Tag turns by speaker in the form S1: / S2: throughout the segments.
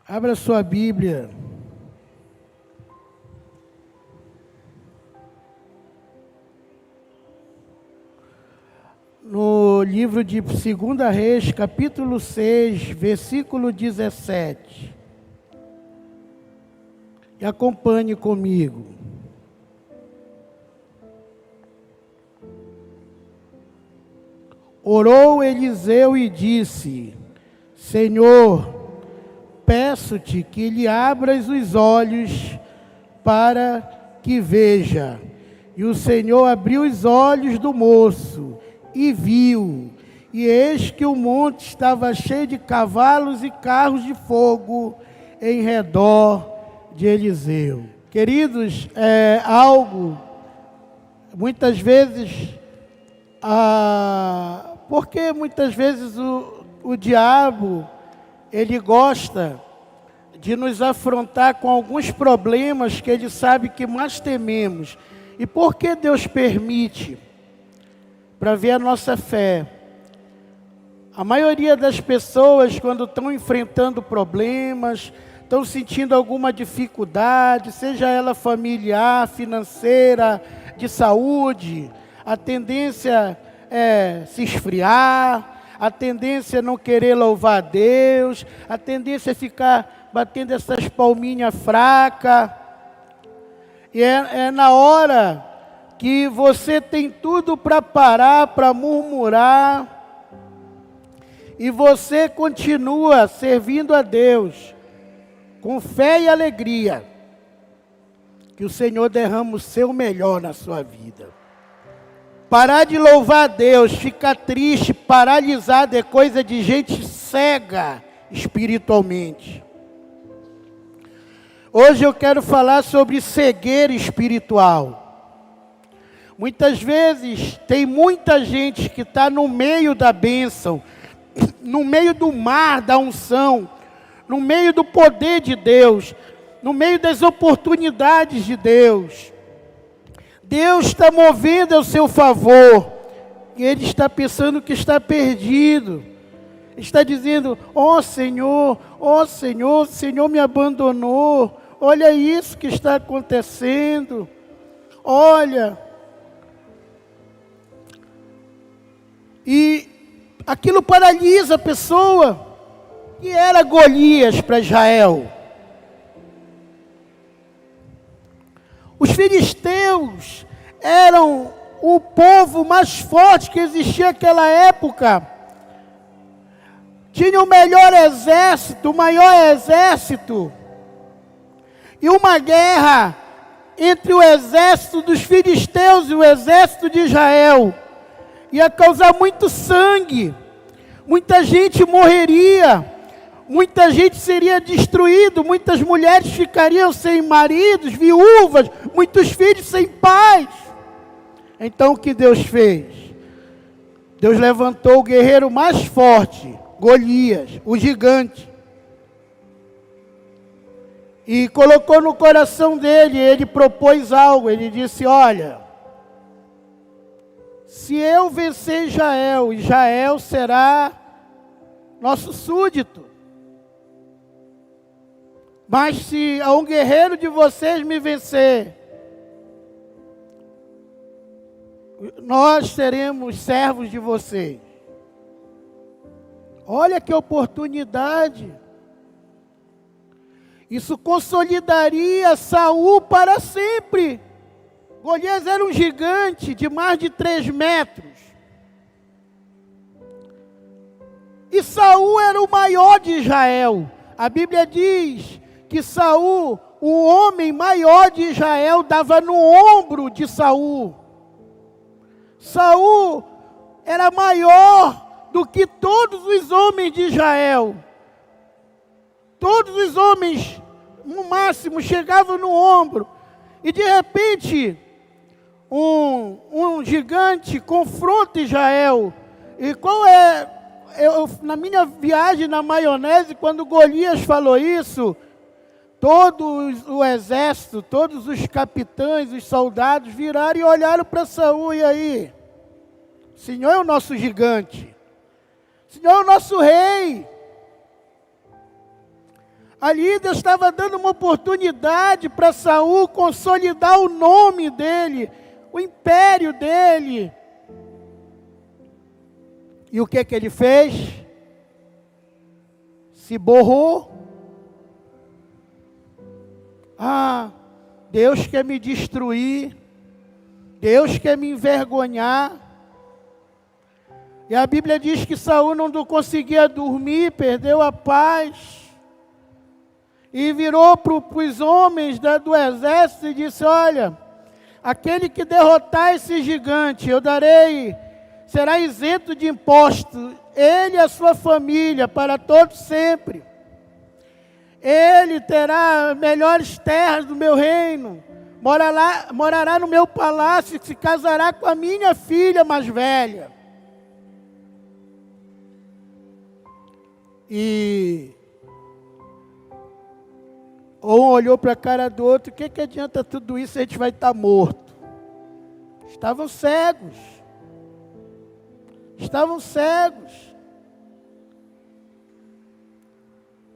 S1: Abra sua Bíblia. No livro de 2 Reis, capítulo 6, versículo 17. E acompanhe comigo. Orou Eliseu e disse: Senhor, peço-te que lhe abras os olhos para que veja. E o Senhor abriu os olhos do moço e viu. E eis que o monte estava cheio de cavalos e carros de fogo em redor de Eliseu. Queridos, muitas vezes, porque muitas vezes o diabo, ele gosta de nos afrontar com alguns problemas que ele sabe que mais tememos. E por que Deus permite? Para ver a nossa fé. A maioria das pessoas, quando estão enfrentando problemas, estão sentindo alguma dificuldade, seja ela familiar, financeira, de saúde, a tendência é se esfriar, a tendência é não querer louvar a Deus, a tendência é ficar batendo essas palminhas fracas. E é na hora que você tem tudo para parar, para murmurar, e você continua servindo a Deus, com fé e alegria, que o Senhor derrama o seu melhor na sua vida. Parar de louvar a Deus, ficar triste, paralisado, é coisa de gente cega espiritualmente. Hoje eu quero falar sobre cegueira espiritual. Muitas vezes tem muita gente que está no meio da bênção, no meio do mar da unção, no meio do poder de Deus, no meio das oportunidades de Deus. Deus está movendo ao seu favor, e ele está pensando que está perdido. Está dizendo: ó Senhor, o Senhor me abandonou. Olha isso que está acontecendo. Olha. E aquilo paralisa a pessoa. Que era Golias para Israel. Os filisteus eram o povo mais forte que existia naquela época. Tinha o melhor exército, o maior exército. E uma guerra entre o exército dos filisteus e o exército de Israel ia causar muito sangue. Muita gente morreria. Muita gente seria destruída, muitas mulheres ficariam sem maridos, viúvas, muitos filhos sem pais. Então o que Deus fez? Deus levantou o guerreiro mais forte, Golias, o gigante. E colocou no coração dele, ele propôs algo, ele disse: olha, se eu vencer Israel, Israel será nosso súdito. Mas se um guerreiro de vocês me vencer, nós seremos servos de vocês. Olha que oportunidade. Isso consolidaria Saul para sempre. Golias era um gigante de mais de 3 metros. E Saul era o maior de Israel. A Bíblia diz que Saul, o homem maior de Israel, dava no ombro de Saul. Saul era maior do que todos os homens de Israel. Todos os homens, no máximo, chegavam no ombro. E de repente, um gigante confronta Israel. E qual é? Na minha viagem na maionese, quando Golias falou isso, todo o exército, todos os capitães, os soldados viraram e olharam para Saul. E aí? O Senhor é o nosso gigante. O Senhor é o nosso rei. Ali Deus estava dando uma oportunidade para Saul consolidar o nome dele, o império dele. E o que ele fez? Se borrou. Ah, Deus quer me destruir. Deus quer me envergonhar. E a Bíblia diz que Saul não conseguia dormir, perdeu a paz. E virou para os homens do exército e disse: olha, aquele que derrotar esse gigante, eu darei, será isento de imposto, ele e a sua família, para todos sempre. Ele terá melhores terras do meu reino, morará no meu palácio, se casará com a minha filha mais velha. E um olhou para a cara do outro: o que adianta tudo isso, a gente vai estar morto? Estavam cegos. Estavam cegos.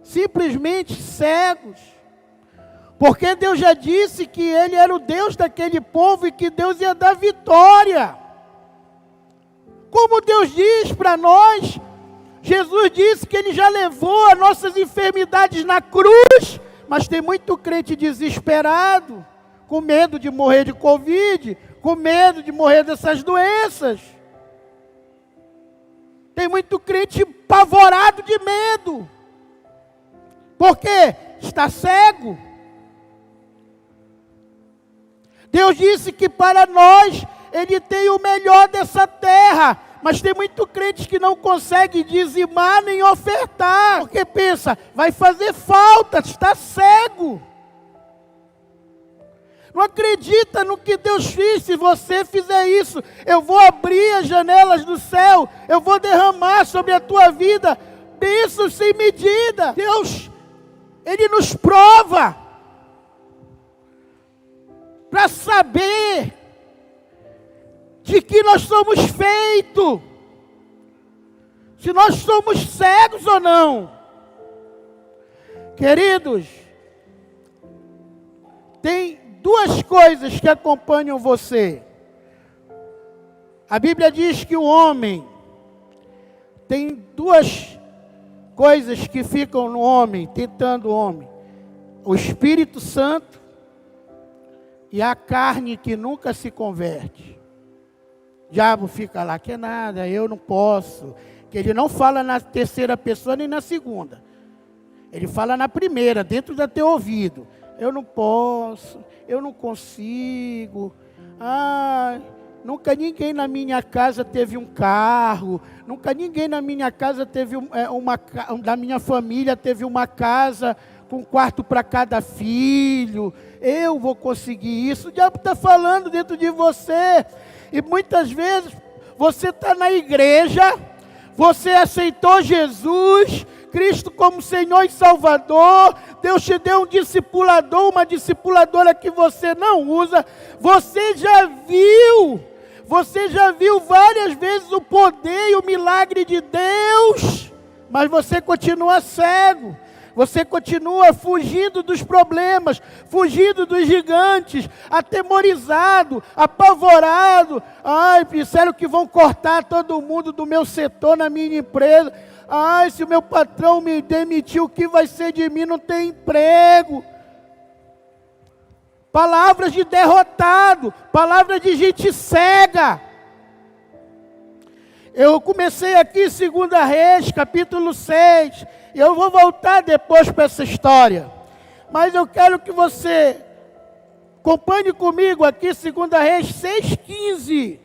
S1: Simplesmente cegos. Porque Deus já disse que Ele era o Deus daquele povo e que Deus ia dar vitória. Como Deus diz para nós, Jesus disse que Ele já levou as nossas enfermidades na cruz. Mas tem muito crente desesperado, com medo de morrer de Covid, com medo de morrer dessas doenças. Tem muito crente apavorado de medo. Por quê? Está cego. Deus disse que para nós Ele tem o melhor dessa terra. Mas tem muito crente que não consegue dizimar nem ofertar. Porque pensa, vai fazer falta, está cego. Não acredita no que Deus fez. Se você fizer isso, eu vou abrir as janelas do céu. Eu vou derramar sobre a tua vida bênçãos sem medida. Deus, Ele nos prova para saber de que nós somos feitos, se nós somos cegos ou não. Queridos, tem duas coisas que acompanham você. A Bíblia diz que o homem tem duas coisas que ficam no homem, tentando o homem: o Espírito Santo e a carne que nunca se converte. O diabo fica lá, que é nada, eu não posso. Que ele não fala na terceira pessoa nem na segunda. Ele fala na primeira, dentro do teu ouvido. Eu não posso, eu não consigo. Nunca ninguém na minha casa teve um carro. Nunca ninguém na minha casa teve da minha família teve uma casa com um quarto para cada filho. Eu vou conseguir isso. O diabo está falando dentro de você. E muitas vezes você está na igreja, você aceitou Jesus Cristo como Senhor e Salvador. Deus te deu um discipulador, uma discipuladora que você não usa. Você já viu várias vezes o poder e o milagre de Deus, mas você continua cego. Você continua fugindo dos problemas, fugindo dos gigantes, atemorizado, apavorado. Ai, disseram que vão cortar todo mundo do meu setor, na minha empresa. Ai, se o meu patrão me demitiu, o que vai ser de mim? Não tem emprego. Palavras de derrotado, palavras de gente cega. Eu comecei aqui em 2 Reis, capítulo 6. E eu vou voltar depois para essa história. Mas eu quero que você acompanhe comigo aqui, 2 Reis 6,15.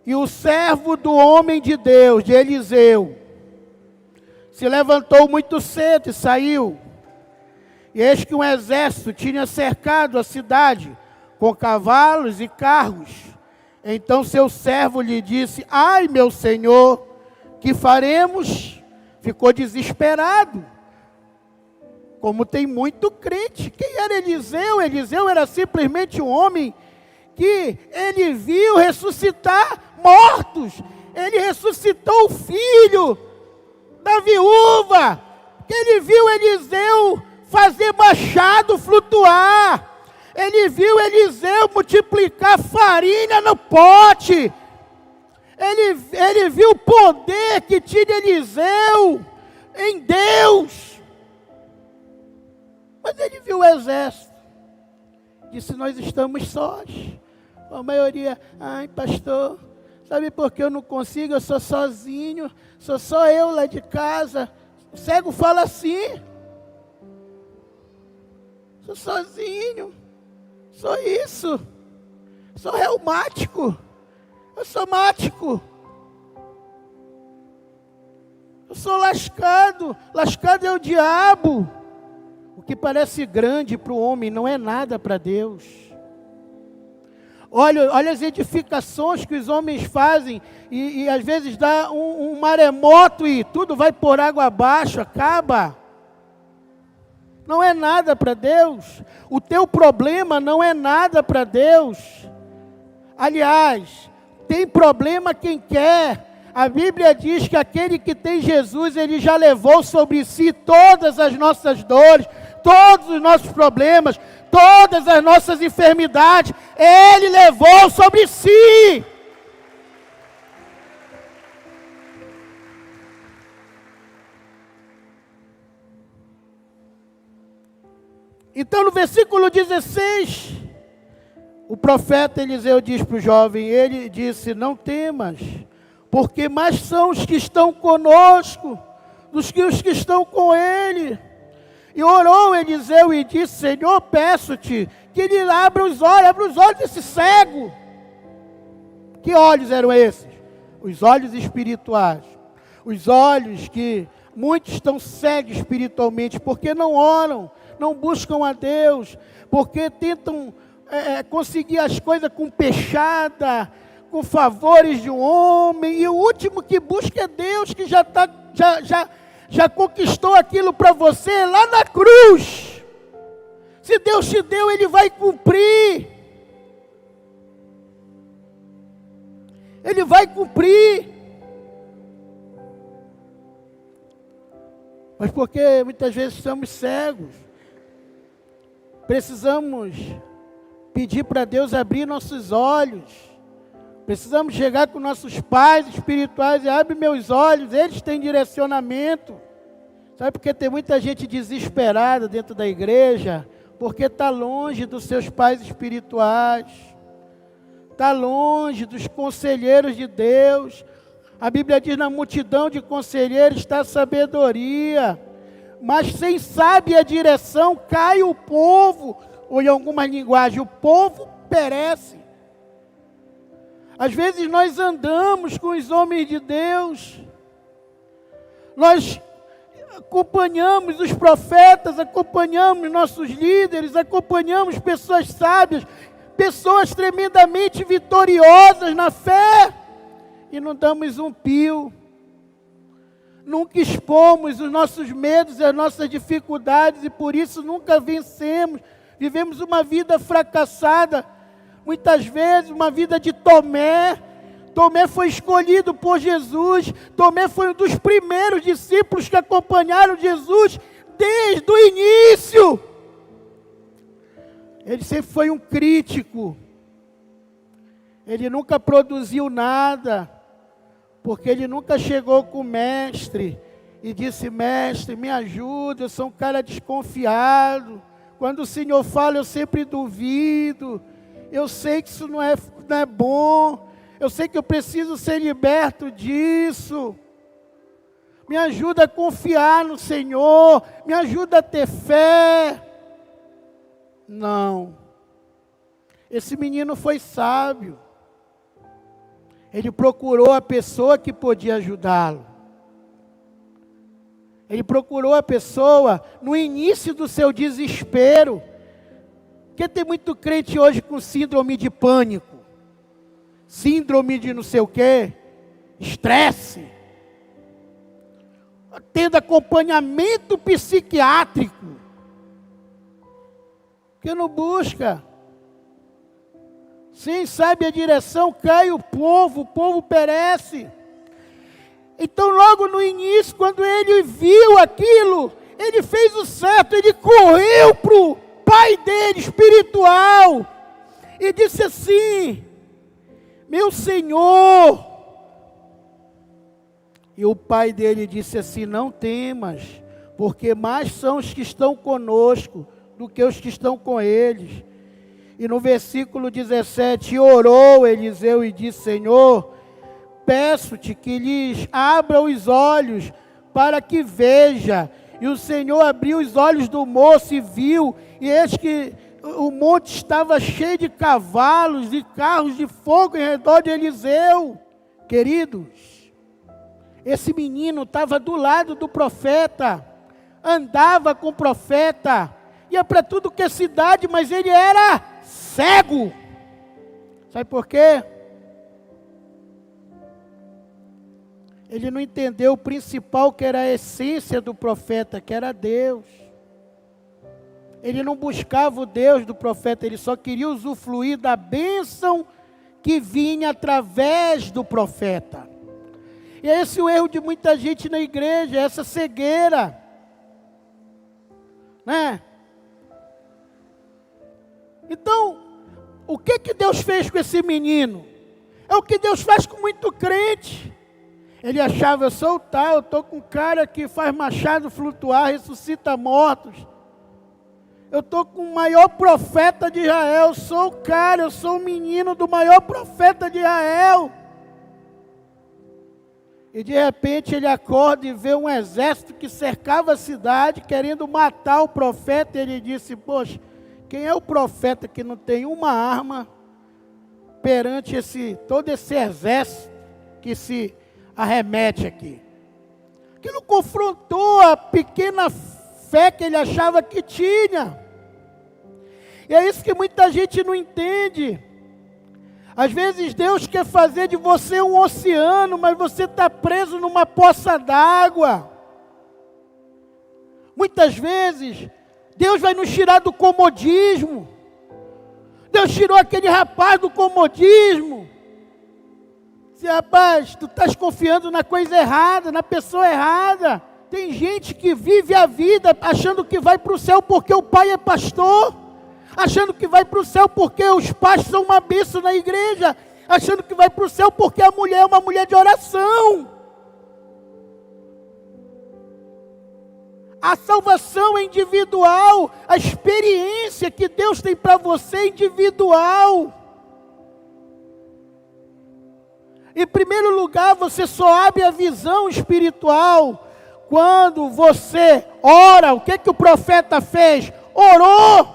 S1: E o servo do homem de Deus, de Eliseu, se levantou muito cedo e saiu. E eis que um exército tinha cercado a cidade com cavalos e carros. Então seu servo lhe disse: ai, meu senhor, que faremos? Ficou desesperado. Como tem muito crente. Quem era Eliseu? Eliseu era simplesmente um homem que ele viu ressuscitar mortos. Ele ressuscitou o filho da viúva, que ele viu Eliseu fazer machado flutuar. Ele viu Eliseu multiplicar farinha no pote. Ele viu o poder que tinha Eliseu em Deus. Mas ele viu o exército. Disse, nós estamos sós. A maioria, ai pastor, sabe por que eu não consigo? Eu sou sozinho, sou só eu lá de casa. O cego fala assim. Sou sozinho, sou isso, sou reumático, eu sou mático. Eu sou lascado, lascado é o diabo. O que parece grande para o homem não é nada para Deus. Olha as edificações que os homens fazem e às vezes dá um maremoto e tudo vai por água abaixo, acaba. Não é nada para Deus. O teu problema não é nada para Deus. Aliás, tem problema quem quer. A Bíblia diz que aquele que tem Jesus, ele já levou sobre si todas as nossas dores, todos os nossos problemas, todas as nossas enfermidades. Ele levou sobre si. Então no versículo 16, o profeta Eliseu diz para o jovem, ele disse, não temas, porque mais são os que estão conosco, dos que os que estão com ele. E orou Eliseu e disse, Senhor, peço-te que ele abra os olhos desse cego. Que olhos eram esses? Os olhos espirituais. Os olhos que muitos estão cegos espiritualmente, porque não oram, não buscam a Deus, porque tentam conseguir as coisas com pechada, com favores de um homem, e o último que busca é Deus, que já conquistou aquilo para você lá na cruz. Se Deus te deu, Ele vai cumprir. Ele vai cumprir. Mas porque muitas vezes estamos cegos, precisamos pedir para Deus abrir nossos olhos. Precisamos chegar com nossos pais espirituais e abre meus olhos, eles têm direcionamento. Sabe por que tem muita gente desesperada dentro da igreja? Porque está longe dos seus pais espirituais, está longe dos conselheiros de Deus. A Bíblia diz, na multidão de conselheiros está a sabedoria, mas sem sábia direção cai o povo, ou em alguma linguagem, o povo perece. Às vezes nós andamos com os homens de Deus, nós acompanhamos os profetas, acompanhamos nossos líderes, acompanhamos pessoas sábias, pessoas tremendamente vitoriosas na fé, e não damos um pio, nunca expomos os nossos medos e as nossas dificuldades, e por isso nunca vencemos, vivemos uma vida fracassada, muitas vezes uma vida de Tomé. Tomé foi escolhido por Jesus, Tomé foi um dos primeiros discípulos que acompanharam Jesus desde o início. Ele sempre foi um crítico, ele nunca produziu nada, porque ele nunca chegou com o mestre e disse, mestre, me ajuda, eu sou um cara desconfiado, quando o Senhor fala eu sempre duvido, eu sei que isso não é bom, eu sei que eu preciso ser liberto disso, me ajuda a confiar no Senhor, me ajuda a ter fé. Não, esse menino foi sábio, ele procurou a pessoa que podia ajudá-lo, ele procurou a pessoa no início do seu desespero, porque tem muito crente hoje com síndrome de pânico, síndrome de não sei o quê, estresse, tendo acompanhamento psiquiátrico, que não busca, sem sabe a direção, cai o povo perece. Então, logo no início, quando ele viu aquilo, ele fez o certo, ele correu para o pai dele, espiritual, e disse assim: meu senhor. E o pai dele disse assim: não temas, porque mais são os que estão conosco do que os que estão com eles. E no versículo 17, orou Eliseu e disse: Senhor, peço-te que lhes abra os olhos para que veja. E o Senhor abriu os olhos do moço e viu, e eis que o monte estava cheio de cavalos e carros de fogo em redor de Eliseu. Queridos, esse menino estava do lado do profeta, andava com o profeta, ia para tudo que é cidade, mas ele era cego. Sabe por quê? Ele não entendeu o principal, que era a essência do profeta, que era Deus. Ele não buscava o Deus do profeta, ele só queria usufruir da bênção que vinha através do profeta. E é esse o erro de muita gente na igreja, essa cegueira, né? Então, o que Deus fez com esse menino? É o que Deus faz com muito crente. Ele achava: eu sou o tal, eu estou com um cara que faz machado flutuar, ressuscita mortos. Eu estou com o maior profeta de Israel, eu sou o cara, eu sou o menino do maior profeta de Israel. E de repente ele acorda e vê um exército que cercava a cidade, querendo matar o profeta. E ele disse: poxa, quem é o profeta que não tem uma arma perante todo esse exército que se arremete aqui? Aquilo confrontou a pequena fé que ele achava que tinha. E é isso que muita gente não entende. Às vezes Deus quer fazer de você um oceano, mas você está preso numa poça d'água. Muitas vezes Deus vai nos tirar do comodismo. Deus tirou aquele rapaz do comodismo. Disse: rapaz, tu estás confiando na coisa errada, na pessoa errada. Tem gente que vive a vida achando que vai para o céu porque o pai é pastor, achando que vai para o céu porque os pais são uma bênção na igreja, achando que vai para o céu porque a mulher é uma mulher de oração. A salvação é individual, a experiência que Deus tem para você é individual. Em primeiro lugar, você só abre a visão espiritual quando você ora. O que o profeta fez? Orou.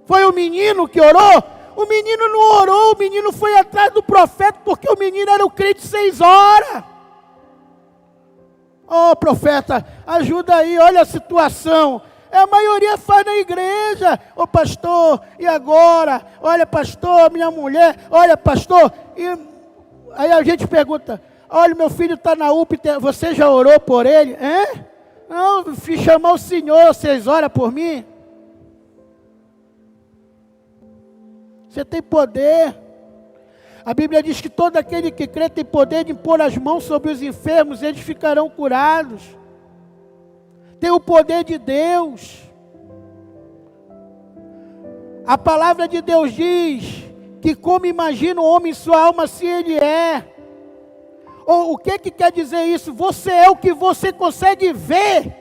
S1: Foi o menino que orou? O menino não orou, o menino foi atrás do profeta, porque o menino era o crente 6 horas. Oh, profeta, ajuda aí, olha a situação. A maioria faz na igreja. Ô pastor, e agora? Olha pastor, minha mulher, olha pastor. E aí a gente pergunta: olha, meu filho está na UPA, você já orou por ele? Não, fui chamar o Senhor, 6 horas por mim. Você tem poder. A Bíblia diz que todo aquele que crê tem poder de impor as mãos sobre os enfermos, eles ficarão curados. Tem o poder de Deus. A palavra de Deus diz que como imagina o homem em sua alma, assim ele é. Ou o que quer dizer isso? Você é o que você consegue ver.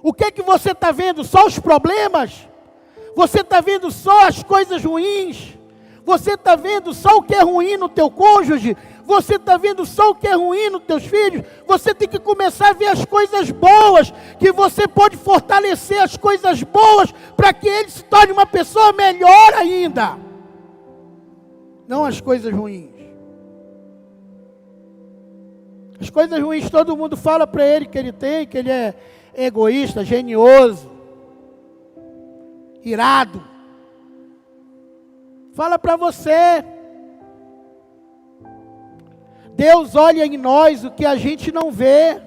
S1: O que você está vendo? Só os problemas? Você está vendo só as coisas ruins? Você está vendo só o que é ruim no teu cônjuge? Você está vendo só o que é ruim nos teus filhos? Você tem que começar a ver as coisas boas, que você pode fortalecer as coisas boas, para que ele se torne uma pessoa melhor ainda. Não as coisas ruins. As coisas ruins todo mundo fala para ele que ele tem, que ele é egoísta, genioso, irado. Fala para você. Deus olha em nós o que a gente não vê.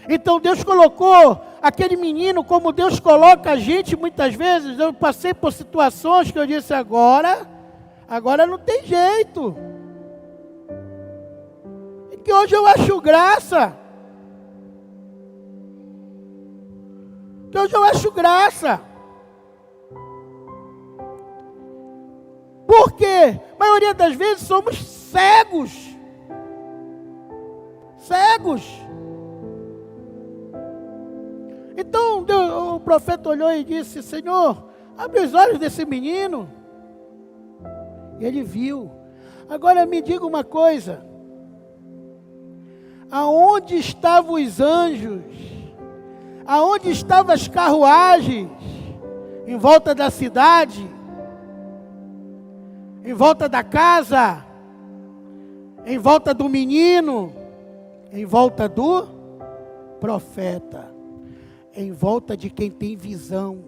S1: Então Deus colocou aquele menino como Deus coloca a gente muitas vezes. Eu passei por situações que eu disse: agora não tem jeito. Porque hoje eu acho graça. Que hoje eu acho graça. Por quê? A maioria das vezes somos cegos. Cegos. Então o profeta olhou e disse: Senhor, abre os olhos desse menino. E ele viu. Agora me diga uma coisa. Aonde estavam os anjos? Aonde estavam as carruagens? Em volta da cidade? Em volta da casa? Em volta do menino? Em volta do profeta? Em volta de quem tem visão.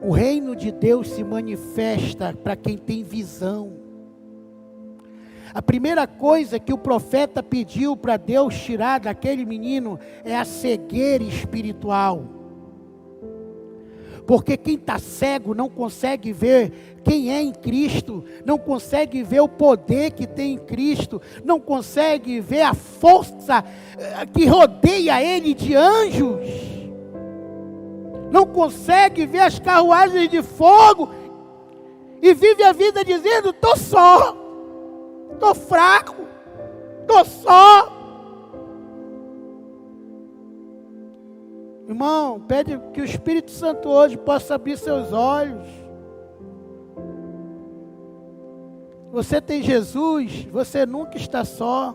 S1: O reino de Deus se manifesta para quem tem visão. A primeira coisa que o profeta pediu para Deus tirar daquele menino é a cegueira espiritual. Porque quem está cego não consegue ver quem é em Cristo, não consegue ver o poder que tem em Cristo, não consegue ver a força que rodeia ele de anjos, não consegue ver as carruagens de fogo, e vive a vida dizendo: estou só, estou fraco, estou só. Irmão, pede que o Espírito Santo hoje possa abrir seus olhos. Você tem Jesus, você nunca está só.